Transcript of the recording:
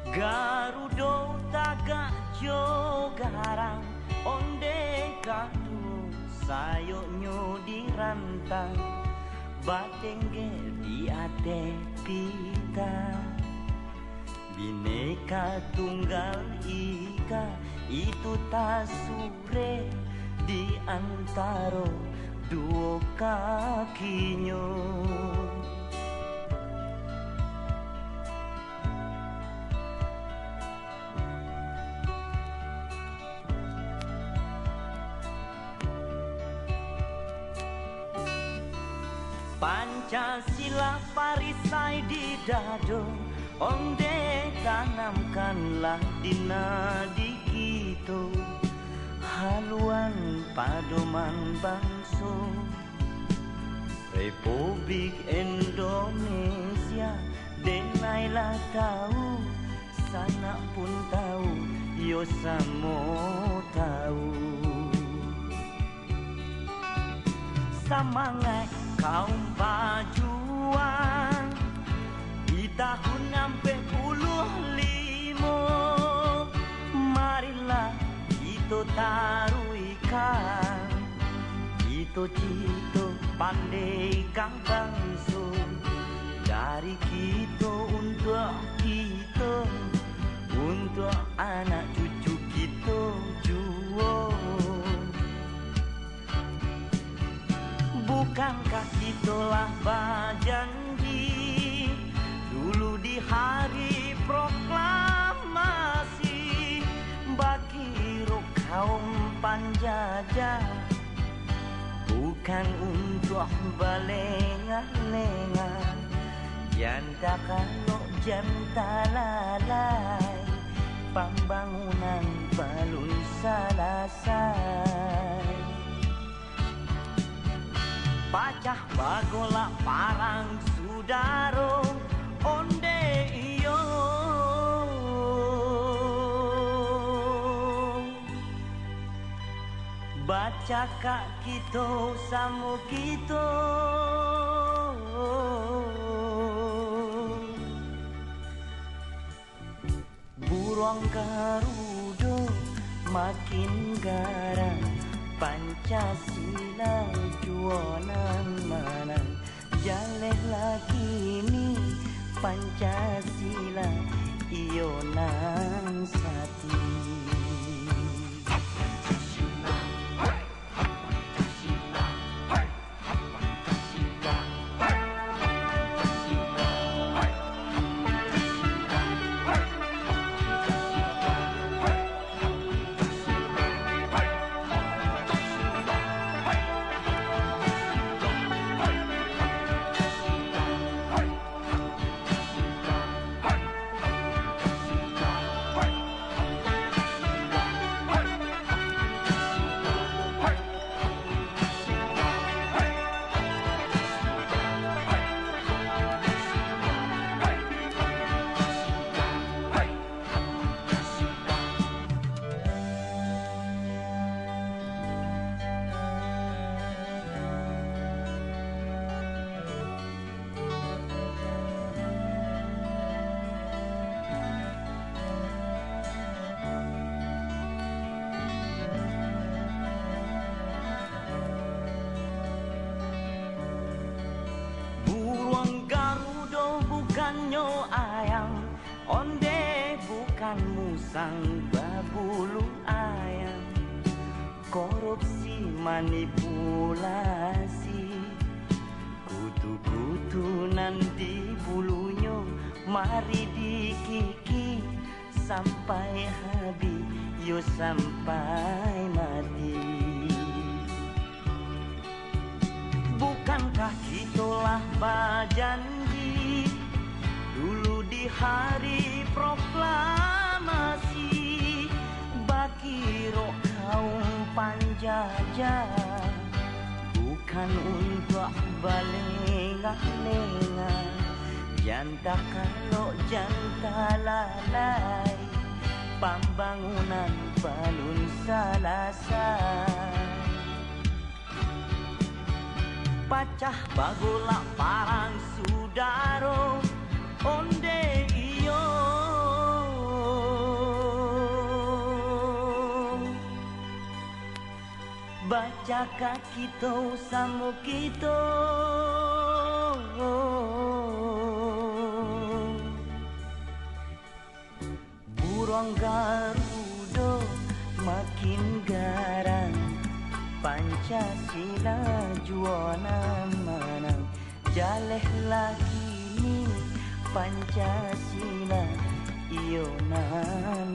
Garudo tagak jo garang onde katu sayonyo dirantang batengge di ate pita bineka tunggal ika itu tasure di antara dua kakinya. Pancasila parisai di dado onde tanamkanlah di nadi kita haluan padoman bangsa Republik Indonesia. Denailah tahu sana pun tahu yo samo tahu semangat kaum pejuang di tahun 65, marilah kita taruhkan cita-cita pandaikan bangsa dari kita untuk anak cucu kita jua. Bukankah kitalah berjanji dulu di hari proklamasi bagi kaum penjajah, bukan untuk berlengah-lengah janda kalau janda lalai pembangunan belum selesai. Pacah bagola parang sudaro onde iyo baca kak kita samo kita burung Garuda makin garang Pancasila jualan mana jaleh lagi ni Pancasila ionan sati. Bukannya ayam onde bukan musang babulu ayam korupsi manipulasi kutu-kutu nanti bulunya mari dikiki sampai habis yo sampai mati. Bukankah kitalah berjanji dulu di hari proklamasi bagi Tahan untuk balengah-lengah, janta kalau janta lalai, pembangunan balun salasai. Pacah bagulak parang sudaro, onde iyo. Baca kita samu kita, burung Garuda makin garang, Pancasila juana manang, jaleh lagi ni Pancasila iyo nan.